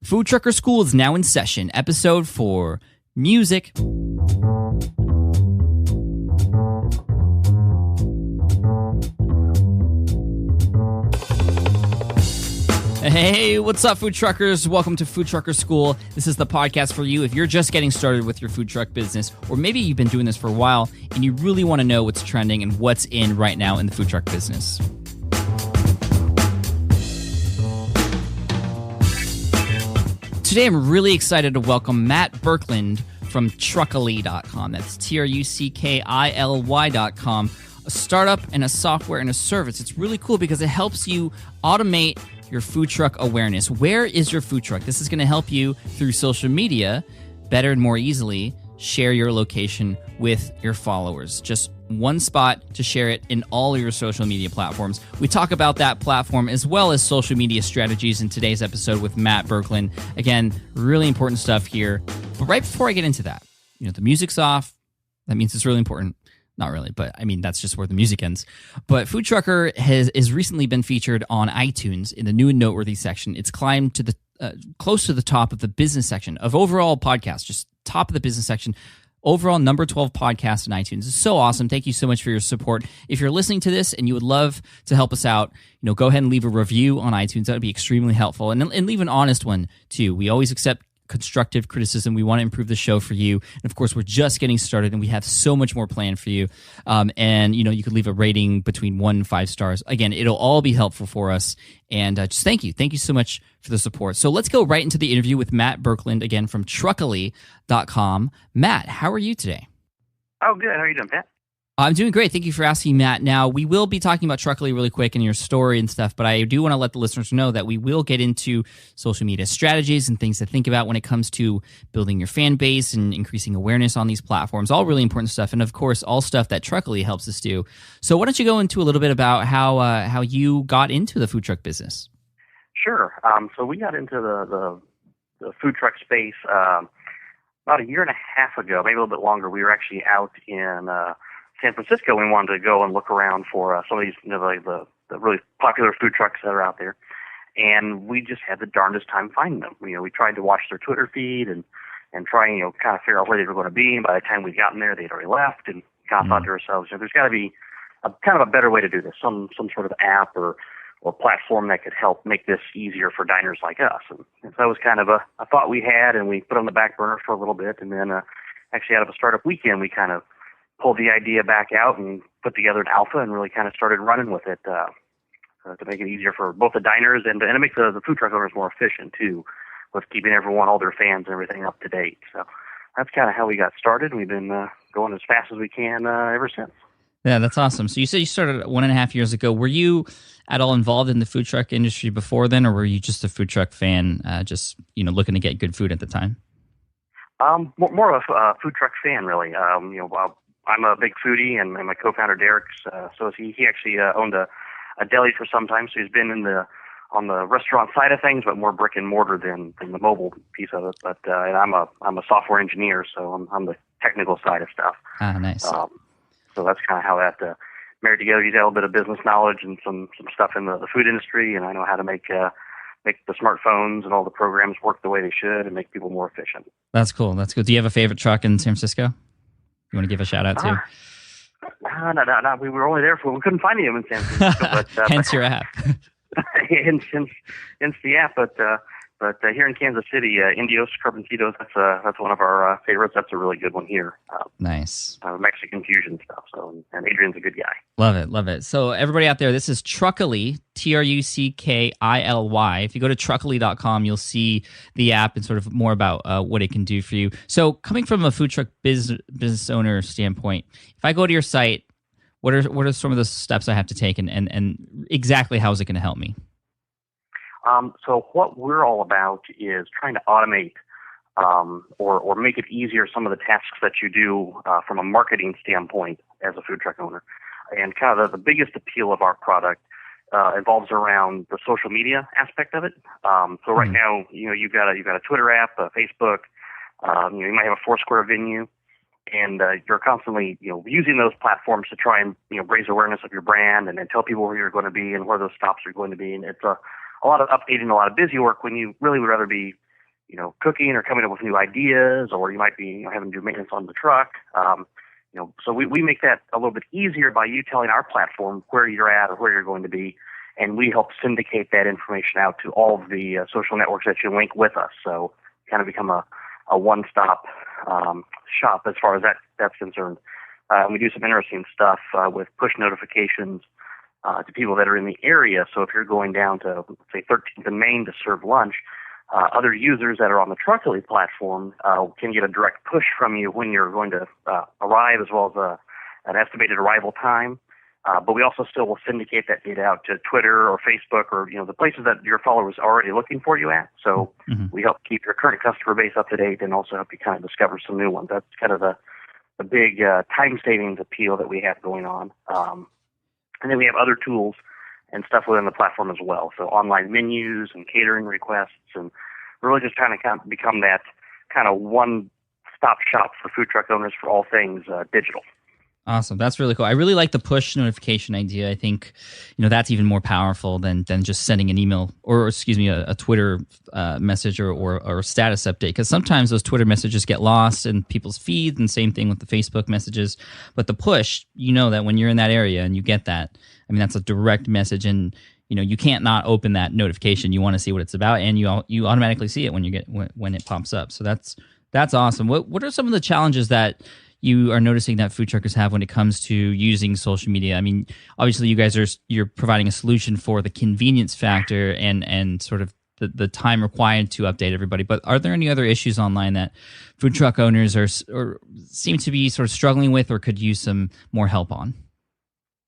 Food Trucker School is now in session. Episode 4, Music. Hey, what's up, food truckers? Welcome to Food Trucker School. This is the podcast for you if you're just getting started with your food truck business, or maybe you've been doing this for a while and you really want to know what's trending and what's in right now in the food truck business. Today, I'm really excited to welcome MattBerkland from Truckily.com. That's Truckily.com, a startup and a software and a service. It's really cool because it helps you automate your food truck awareness. Where is your food truck? This is going to help you through social media better and more easily share your location with your followers. Just one spot to share it in all your social media platforms. We talk about that platform as well as social media strategies in today's episode with MattBerkland. Again, really important stuff here. But right before I get into that, the music's off. That means it's really important. Not really, but I mean, that's just where the music ends. But Food Trucker has recently been featured on iTunes in the new and noteworthy section. It's climbed to the close to the top of the business section of overall podcasts, just top of the business section. Overall, number 12 podcast in iTunes. It's so awesome. Thank you so much for your support. If you're listening to this and you would love to help us out, go ahead and leave a review on iTunes. That would be extremely helpful. And leave an honest one, too. We always accept constructive criticism. We want to improve the show for you. And of course, we're just getting started and we have so much more planned for you. You could leave a rating between 1 and 5 stars. Again, it'll all be helpful for us. And just thank you. Thank you so much for the support. So let's go right into the interview with MattBerkland, again, from Truckily.com. Matt, how are you today? Oh, good. How are you doing, Pat? I'm doing great. Thank you for asking, Matt. Now, we will be talking about Truckily really quick and your story and stuff, but I do want to let the listeners know that we will get into social media strategies and things to think about when it comes to building your fan base and increasing awareness on these platforms. All really important stuff, and of course, all stuff that Truckily helps us do. So why don't you go into a little bit about how you got into the food truck business? Sure. So we got into the food truck space about a year and a half ago, maybe a little bit longer. We were actually out in San Francisco. We wanted to go and look around for some of these, the really popular food trucks that are out there, and we just had the darndest time finding them. We tried to watch their Twitter feed and try and kind of figure out where they were going to be. And by the time we'd gotten there, they'd already left, and kind of thought to ourselves, there's got to be a kind of a better way to do this, some sort of app or platform that could help make this easier for diners like us. And so that was kind of a thought we had, and we put on the back burner for a little bit, and then actually out of a startup weekend, we kind of pulled the idea back out and put together an alpha and really kind of started running with it to make it easier for both the diners and to make the food truck owners more efficient too, with keeping all their fans and everything up to date. So that's kind of how we got started. We've been going as fast as we can ever since. Yeah, that's awesome. So you said you started 1.5 years ago. Were you at all involved in the food truck industry before then, or were you just a food truck fan, looking to get good food at the time? More of a food truck fan, really. I'm a big foodie, and my co-founder Derek's. So he actually owned a deli for some time. So he's been on the restaurant side of things, but more brick and mortar than the mobile piece of it. But and I'm a software engineer, so I'm the technical side of stuff. Ah, nice. So that's kind of how that married together. He's got a little bit of business knowledge and some stuff in the food industry, and I know how to make the smartphones and all the programs work the way they should and make people more efficient. That's cool. That's good. Do you have a favorite truck in San Francisco you want to give a shout out to? No. We were only there we couldn't find him in San Francisco. But, hence your app. hence the app. But here in Kansas City, Indios Carpentitos, that's one of our favorites. That's a really good one here. Nice. Mexican fusion stuff. So, and Adrian's a good guy. Love it. So everybody out there, this is Truckily, Truckily. If you go to Truckily.com, you'll see the app and sort of more about what it can do for you. So coming from a food truck business owner standpoint, if I go to your site, what are some of the steps I have to take, and exactly how is it going to help me? So what we're all about is trying to automate or make it easier some of the tasks that you do from a marketing standpoint as a food truck owner. And kind of the biggest appeal of our product involves around the social media aspect of it. So right now, you've got a Twitter app, a Facebook. You might have a Foursquare venue, and you're constantly using those platforms to try and raise awareness of your brand and tell people where you're going to be and where those stops are going to be. And it's a lot of updating, a lot of busy work when you really would rather be cooking or coming up with new ideas, or you might be having to do maintenance on the truck. So we make that a little bit easier by you telling our platform where you're at or where you're going to be, and we help syndicate that information out to all of the social networks that you link with us. So kind of become a one-stop shop as far as that's concerned. We do some interesting stuff with push notifications to people that are in the area. So if you're going down to, let's say, 13th and Main to serve lunch, other users that are on the Truckily platform can get a direct push from you when you're going to arrive, as well as an estimated arrival time. But we also still will syndicate that data out to Twitter or Facebook or the places that your followers are already looking for you at. So we help keep your current customer base up to date and also help you kind of discover some new ones. That's kind of the big time savings appeal that we have going on. And then we have other tools and stuff within the platform as well. So online menus and catering requests, and we're really just trying to kind of become that kind of one-stop shop for food truck owners for all things digital. Awesome. That's really cool. I really like the push notification idea. I think, that's even more powerful than just sending an email or, a Twitter message or a status update. Because sometimes those Twitter messages get lost in people's feeds, and same thing with the Facebook messages. But the push, that when you're in that area and you get that, that's a direct message, and you can't not open that notification. You want to see what it's about, and you automatically see it when it pops up. So that's awesome. What are some of the challenges that you are noticing that food truckers have when it comes to using social media? Obviously you guys you're providing a solution for the convenience factor and sort of the time required to update everybody. But are there any other issues online that food truck owners or seem to be sort of struggling with or could use some more help on?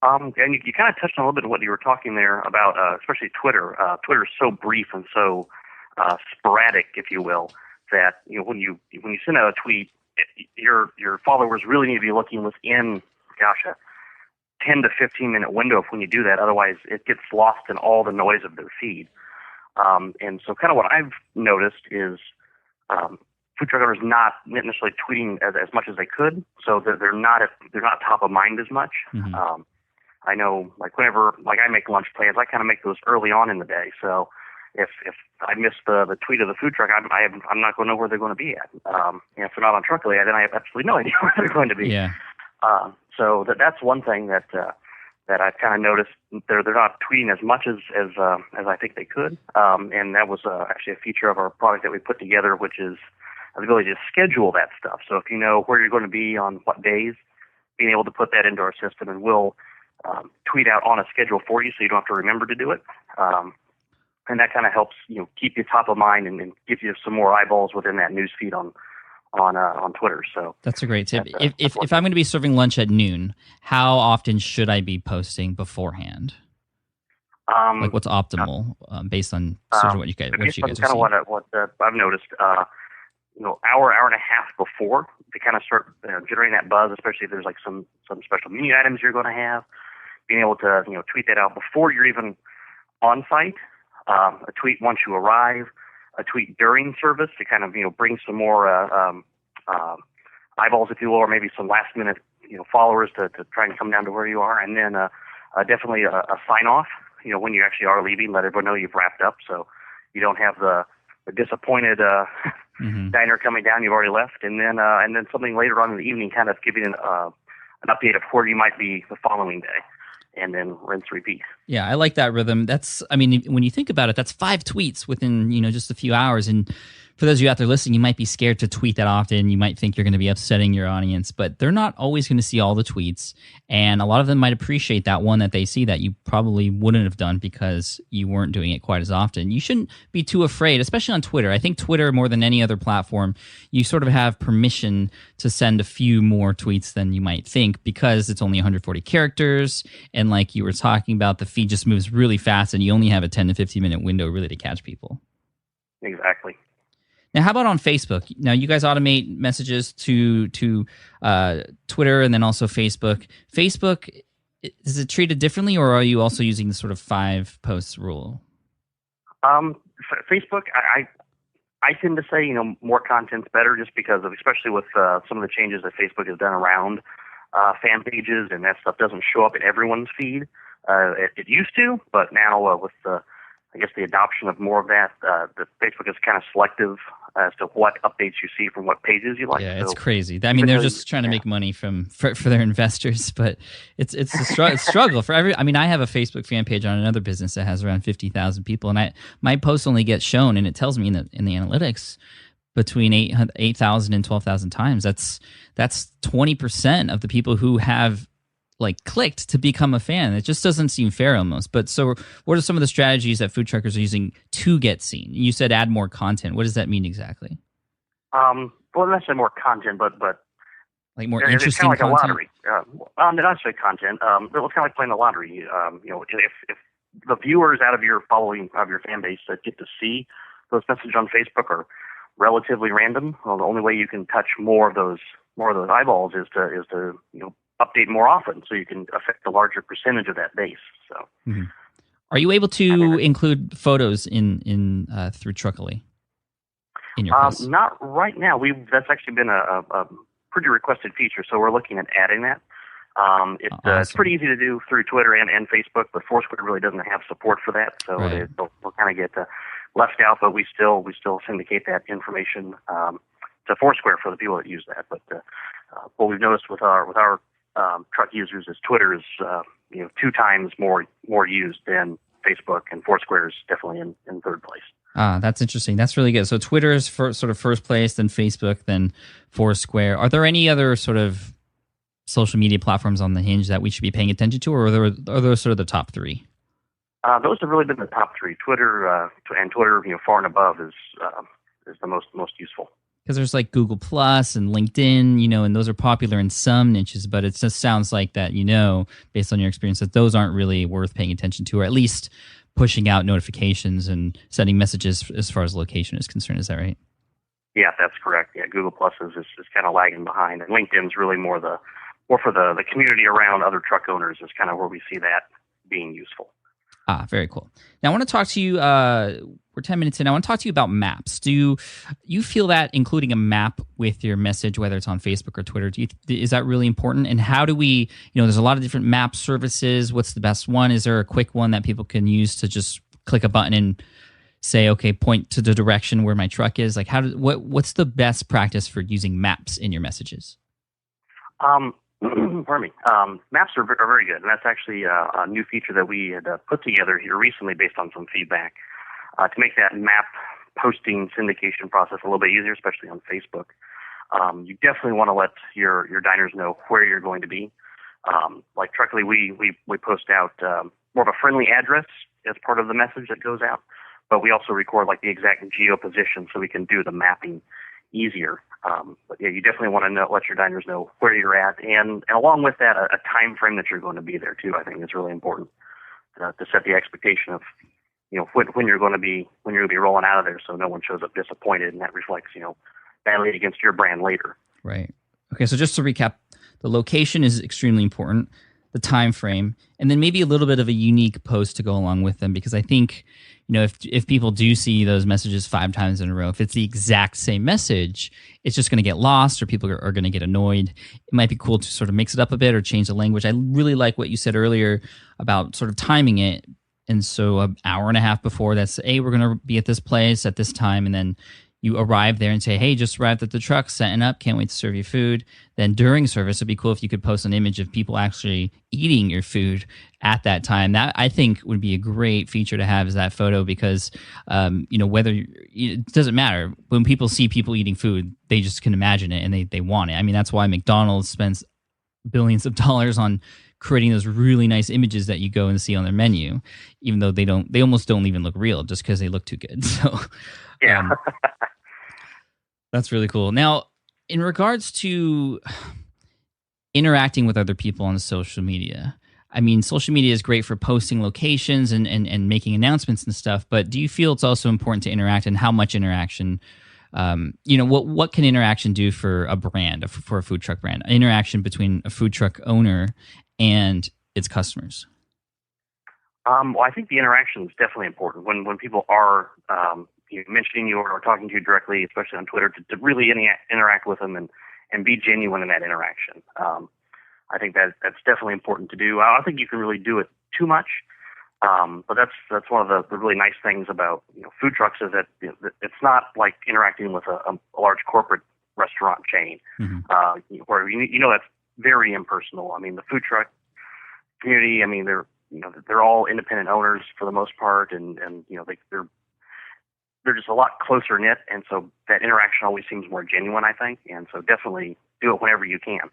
And you kind of touched on a little bit of what you were talking there about, especially Twitter. Twitter is so brief and so sporadic, if you will, that when you send out a tweet, your followers really need to be looking within, a 10 to 15 minute window when you do that. Otherwise, it gets lost in all the noise of their feed. And so kind of what I've noticed is food truck owners not necessarily tweeting as much as they could, so that they're not top of mind as much. Mm-hmm. I know, whenever I make lunch plans, I kind of make those early on in the day. So if I miss the tweet of the food truck, I'm not going to know where they're going to be at. If they're not on Truckily, then I have absolutely no idea where they're going to be. Yeah. So that's one thing that I've kind of noticed. They're not tweeting as much as I think they could. And that was actually a feature of our product that we put together, which is the ability to schedule that stuff. So if you know where you're going to be on what days, being able to put that into our system, and we'll tweet out on a schedule for you, so you don't have to remember to do it. And that kind of helps keep you top of mind and give you some more eyeballs within that news feed on Twitter. So that's a great tip. If I'm going to be serving lunch at noon, how often should I be posting beforand? What's optimal based on sort of what you guys are seeing? Kind of what I've noticed. Hour and a half before to kind of start generating that buzz, especially if there's some special menu items you're going to have. Being able to tweet that out before you're even on site. A tweet once you arrive, a tweet during service to kind of bring some more eyeballs, if you will, or maybe some last minute followers to try and come down to where you are, and then definitely a sign off. When you actually are leaving, let everyone know you've wrapped up, so you don't have the disappointed diner coming down. You've already left, and then something later on in the evening, kind of giving an update of where you might be the following day. And then rinse, repeat. Yeah, I like that rhythm. When you think about it, that's 5 tweets within, just a few hours. And for those of you out there listening, you might be scared to tweet that often. You might think you're going to be upsetting your audience, but they're not always going to see all the tweets. And a lot of them might appreciate that one that they see that you probably wouldn't have done because you weren't doing it quite as often. You shouldn't be too afraid, especially on Twitter. I think Twitter, more than any other platform, you sort of have permission to send a few more tweets than you might think because it's only 140 characters. And like you were talking about, the feed just moves really fast and you only have a 10 to 15 minute window really to catch people. Exactly. Now, how about on Facebook? Now, you guys automate messages to Twitter and then also Facebook. Facebook, is it treated differently, or are you also using the sort of 5 posts rule? Facebook, I tend to say more content's better, just because of, especially with some of the changes that Facebook has done around fan pages, and that stuff doesn't show up in everyone's feed. It used to, but now with the I guess the adoption of more of that. The Facebook is kind of selective as to what updates you see from what pages you like. Yeah, So it's crazy. I mean, they're just trying to make money for their investors, but it's a struggle for every. I mean, I have a Facebook fan page on another business that has around 50,000 people, and my post only gets shown, and it tells me in the analytics between 8,000 and 12,000 times. That's 20% of the people who have like clicked to become a fan. It just doesn't seem fair almost. But so what are some of the strategies that food truckers are using to get seen? You said add more content. What does that mean exactly? Well, not necessarily more content, but like more it's interesting kind of like content? a lottery. Not necessarily content. It's kind of like playing the lottery. If the viewers out of your following, of your fan base that get to see those messages on Facebook are relatively random, well, the only way you can touch more of those eyeballs is to update more often, so you can affect a larger percentage of that base. So, Are you able to include photos in through Truckily in your posts? Not right now. That's actually been a pretty requested feature, so we're looking at adding that. It's pretty easy to do through Twitter and Facebook, but Foursquare really doesn't have support for that, so they'll kind of get left out. But we still syndicate that information to Foursquare for the people that use that. But what we've noticed with our truck users is Twitter is 2 times more used than Facebook, and Foursquare is definitely in third place. That's interesting. That's really good. So Twitter is sort of first place, then Facebook, then Foursquare. Are there any other sort of social media platforms on the Hinge that we should be paying attention to, or are those sort of the top 3? Those have really been the top 3. Twitter and Twitter, far and above is the most useful. Because there's like Google Plus and LinkedIn, and those are popular in some niches, but it just sounds like that, based on your experience, that those aren't really worth paying attention to, or at least pushing out notifications and sending messages as far as location is concerned. Is that right? Yeah, that's correct. Yeah, Google Plus is kind of lagging behind, and LinkedIn's really more for the community around other truck owners is kind of where we see that being useful. Very cool. Now I want to talk to you, we're 10 minutes in, I want to talk to you about maps. Do you feel that including a map with your message, whether it's on Facebook or Twitter, is that really important? And how do we, there's a lot of different map services. What's the best one? Is there a quick one that people can use to just click a button and say, okay, point to the direction where my truck is? Like what's the best practice for using maps in your messages? Pardon me. Maps are very good, and that's actually a new feature that we had put together here recently based on some feedback to make that map posting syndication process a little bit easier, especially on Facebook. You definitely want to let your diners know where you're going to be. Like Truckily, we post out more of a friendly address as part of the message that goes out, but we also record like the exact geo position so we can do the mapping easier. But yeah, you definitely want to let your diners know where you're at, and along with that, a time frame that you're going to be there too. I think is really important to set the expectation of when you're going to be rolling out of there, so no one shows up disappointed, and that reflects badly against your brand later. Right. Okay. So just to recap, the location is extremely important, the time frame, and then maybe a little bit of a unique post to go along with them, because I think if people do see those messages 5 times in a row, if it's the exact same message, it's just going to get lost, or people are going to get annoyed. It might be cool to sort of mix it up a bit or change the language. I really like what you said earlier about sort of timing it. And so an hour and a half before, that's, hey, we're going to be at this place at this time, and then you arrive there and say, hey, just arrived at the truck, setting up, can't wait to serve you food. Then during service, it'd be cool if you could post an image of people actually eating your food at that time. That, I think, would be a great feature to have, is that photo, because, whether it doesn't matter. When people see people eating food, they just can imagine it, and they want it. I mean, that's why McDonald's spends billions of dollars on creating those really nice images that you go and see on their menu, even though they almost don't even look real, just because they look too good. So yeah. That's really cool. Now, in regards to interacting with other people on social media, I mean, social media is great for posting locations and making announcements and stuff, but do you feel it's also important to interact, and how much interaction? What can interaction do for a brand, for a food truck brand? Interaction between a food truck owner and its customers. Well, I think the interaction is definitely important when people are mentioning you or talking to you directly, especially on Twitter, to really interact with them and be genuine in that interaction. I think that's definitely important to do. I don't think you can really do it too much. But that's one of the really nice things about food trucks is that it's not like interacting with a large corporate restaurant chain, where that's very impersonal. I mean, the food truck community, I mean, they're all independent owners for the most part, and they're just a lot closer knit, and so that interaction always seems more genuine, I think. And so definitely do it whenever you can.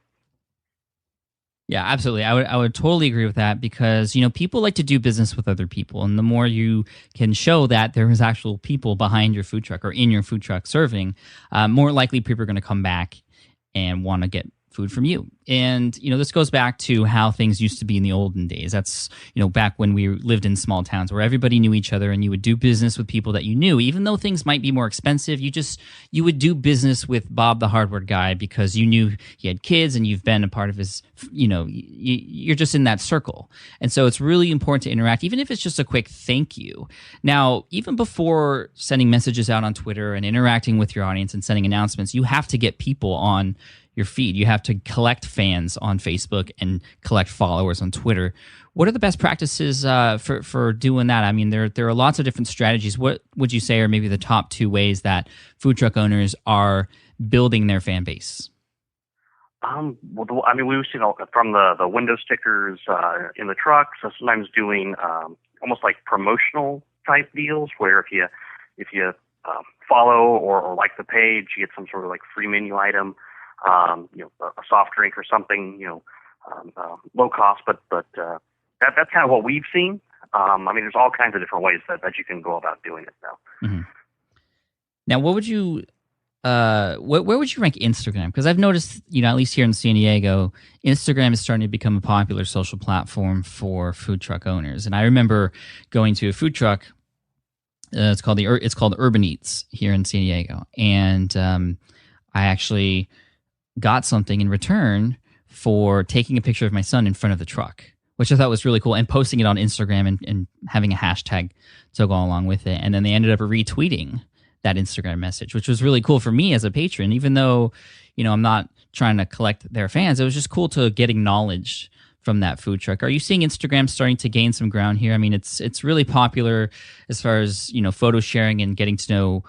Yeah, absolutely. I would totally agree with that because, people like to do business with other people. And the more you can show that there is actual people behind your food truck or in your food truck serving, more likely people are going to come back and want to get food from you. And, this goes back to how things used to be in the olden days. That's, back when we lived in small towns where everybody knew each other and you would do business with people that you knew. Even though things might be more expensive, you would do business with Bob the hardware guy because you knew he had kids and you've been a part of his, you're just in that circle. And so it's really important to interact, even if it's just a quick thank you. Now, even before sending messages out on Twitter and interacting with your audience and sending announcements, you have to get people on your feed. You have to collect fans on Facebook and collect followers on Twitter. What are the best practices for doing that? I mean, there are lots of different strategies. What would you say are maybe the top 2 ways that food truck owners are building their fan base? Well, I mean, we've seen from the window stickers in the trucks, so sometimes doing almost like promotional type deals where if you follow or like the page, you get some sort of like free menu item. A soft drink or something, low cost, but that's kind of what we've seen. I mean, there's all kinds of different ways that you can go about doing it now. Mm-hmm. Now, what would you, where would you rank Instagram? Because I've noticed, at least here in San Diego, Instagram is starting to become a popular social platform for food truck owners. And I remember going to a food truck. It's called Urban Eats here in San Diego, and I actually got something in return for taking a picture of my son in front of the truck, which I thought was really cool, and posting it on Instagram and having a hashtag to go along with it. And then they ended up retweeting that Instagram message, which was really cool for me as a patron, even though, I'm not trying to collect their fans. It was just cool to get acknowledged from that food truck. Are you seeing Instagram starting to gain some ground here? I mean, it's really popular as far as, photo sharing and getting to know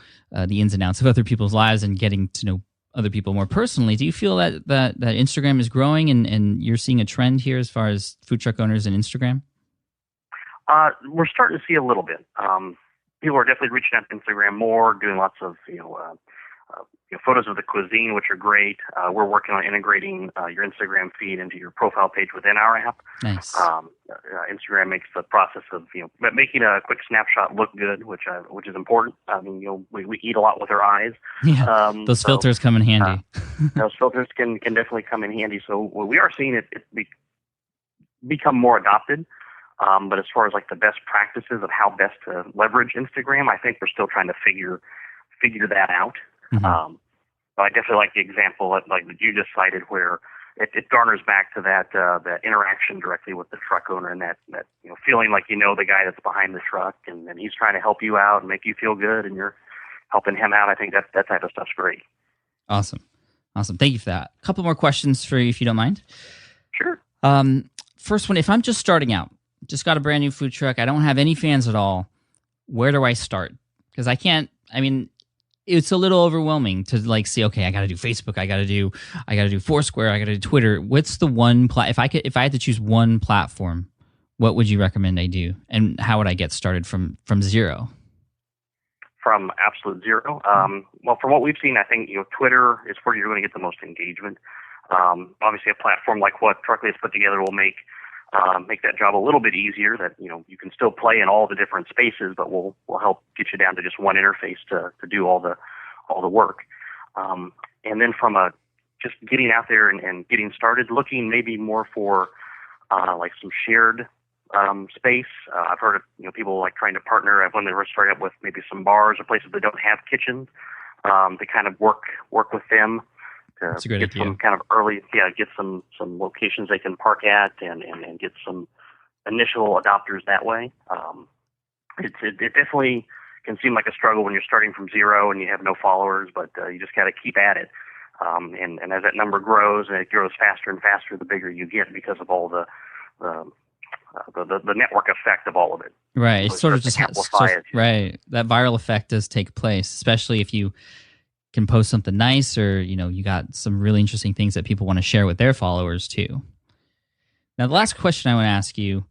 the ins and outs of other people's lives and getting to know other people more personally. Do you feel that Instagram is growing and you're seeing a trend here as far as food truck owners and Instagram? We're starting to see a little bit. People are definitely reaching out to Instagram more, doing lots of photos of the cuisine, which are great. We're working on integrating your Instagram feed into your profile page within our app. Nice. Instagram makes the process of making a quick snapshot look good, which is important. I mean, we eat a lot with our eyes. Yeah, those filters come in handy. Those filters can definitely come in handy. So we are seeing it become more adopted. But as far as like the best practices of how best to leverage Instagram, I think we're still trying to figure that out. Mm-hmm. But I definitely like the example that you just cited, where it garners back to that interaction directly with the truck owner, and that feeling like the guy that's behind the truck, and he's trying to help you out and make you feel good, and you're helping him out. I think that type of stuff's great. Awesome. Thank you for that. A couple more questions for you, if you don't mind. Sure. First one: if I'm just starting out, just got a brand new food truck, I don't have any fans at all, where do I start? Because I can't. I mean, it's a little overwhelming to say, okay, I got to do Facebook, I got to do Foursquare, I got to do Twitter. What's the one if I had to choose one platform, what would you recommend I do, and how would I get started from zero? From absolute zero. Well, from what we've seen, I think Twitter is where you're going to get the most engagement. Obviously, a platform like what Truckily has put together will make that job a little bit easier. That you can still play in all the different spaces, but we'll help get you down to just one interface to do all the work. And then from just getting out there and getting started, looking maybe more for like some shared space. I've heard of people like trying to partner when they were starting up with maybe some bars or places that don't have kitchens, to kind of work with them. That's a great get idea. Some kind of get some locations they can park at and get some initial adopters that way. It definitely can seem like a struggle when you're starting from zero and you have no followers, but you just got to keep at it. And as that number grows, and it grows faster and faster, the bigger you get because of all the the network effect of all of it. Right. It So sort of starts just to amplify it. right. That viral effect does take place, especially if you can post something nice, or you got some really interesting things that people want to share with their followers too. Now, the last question I want to ask you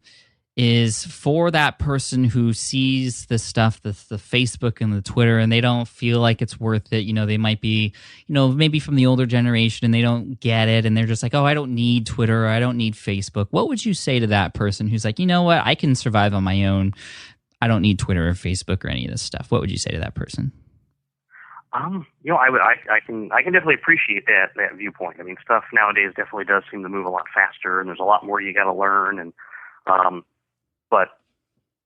is for that person who sees this stuff, the Facebook and the Twitter, and they don't feel like it's worth it. They might be, maybe from the older generation, and they don't get it, and they're just like, oh, I don't need Twitter, or I don't need Facebook. What would you say to that person who's like, you know what, I can survive on my own. I don't need Twitter or Facebook or any of this stuff. What would you say to that person? I can definitely appreciate that viewpoint. I mean, stuff nowadays definitely does seem to move a lot faster, and there's a lot more you got to learn. And but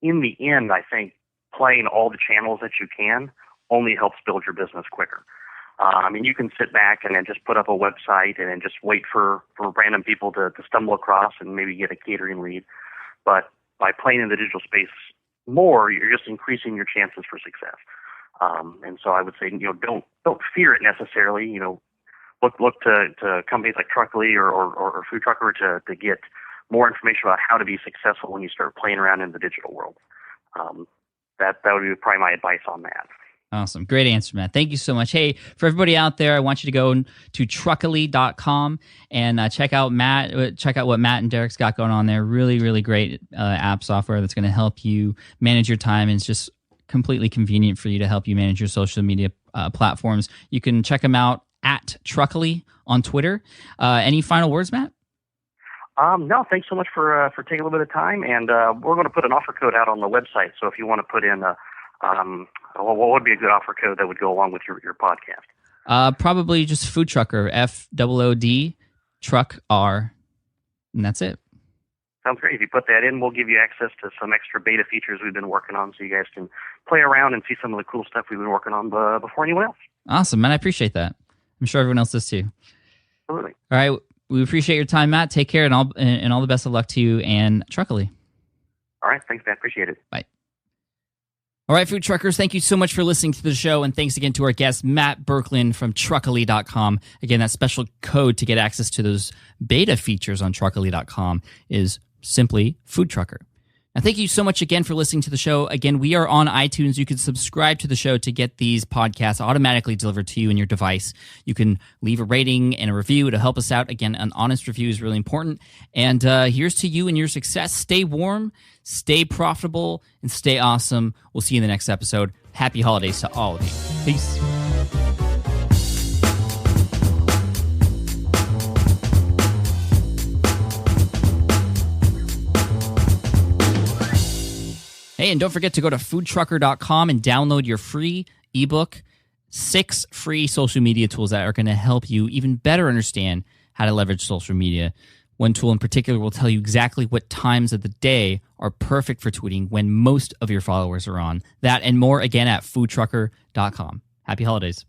in the end, I think playing all the channels that you can only helps build your business quicker. I mean, you can sit back and then just put up a website and then just wait for random people to stumble across and maybe get a catering lead. But by playing in the digital space more, you're just increasing your chances for success. And so I would say, don't fear it necessarily. Look to companies like Truckily or Food Trucker to get more information about how to be successful when you start playing around in the digital world. That would be probably my advice on that. Awesome. Great answer, Matt. Thank you so much. Hey, for everybody out there, I want you to go to truckily.com and check out what Matt and Derek's got going on there. Really, really great app software that's going to help you manage your time, and it's just completely convenient for you to help you manage your social media platforms. You can check them out at Truckily on Twitter. Any final words, Matt? No, thanks so much for taking a little bit of time, and we're going to put an offer code out on the website. So if you want to put in what would be a good offer code that would go along with your podcast? Probably just Food Trucker, FOOD Truck R, and that's it. Sounds great. If you put that in, we'll give you access to some extra beta features we've been working on, so you guys can play around and see some of the cool stuff we've been working on before anyone else. Awesome, man. I appreciate that. I'm sure everyone else does too. Absolutely. All right. We appreciate your time, Matt. Take care, and all the best of luck to you and Truckily. All right. Thanks, Matt. Appreciate it. Bye. All right, food truckers, thank you so much for listening to the show, and thanks again to our guest, MattBerkland from Truckily.com. Again, that special code to get access to those beta features on Truckily.com is simply Food Trucker. Now, thank you so much again for listening to the show. Again, we are on iTunes. You can subscribe to the show to get these podcasts automatically delivered to you in your device. You can leave a rating and a review to help us out. Again, an honest review is really important. And here's to you and your success. Stay warm, stay profitable, and stay awesome. We'll see you in the next episode. Happy holidays to all of you. Peace. Hey, and don't forget to go to foodtrucker.com and download your free ebook, 6 free social media tools that are going to help you even better understand how to leverage social media. One tool in particular will tell you exactly what times of the day are perfect for tweeting when most of your followers are on. That and more, again, at foodtrucker.com. Happy holidays.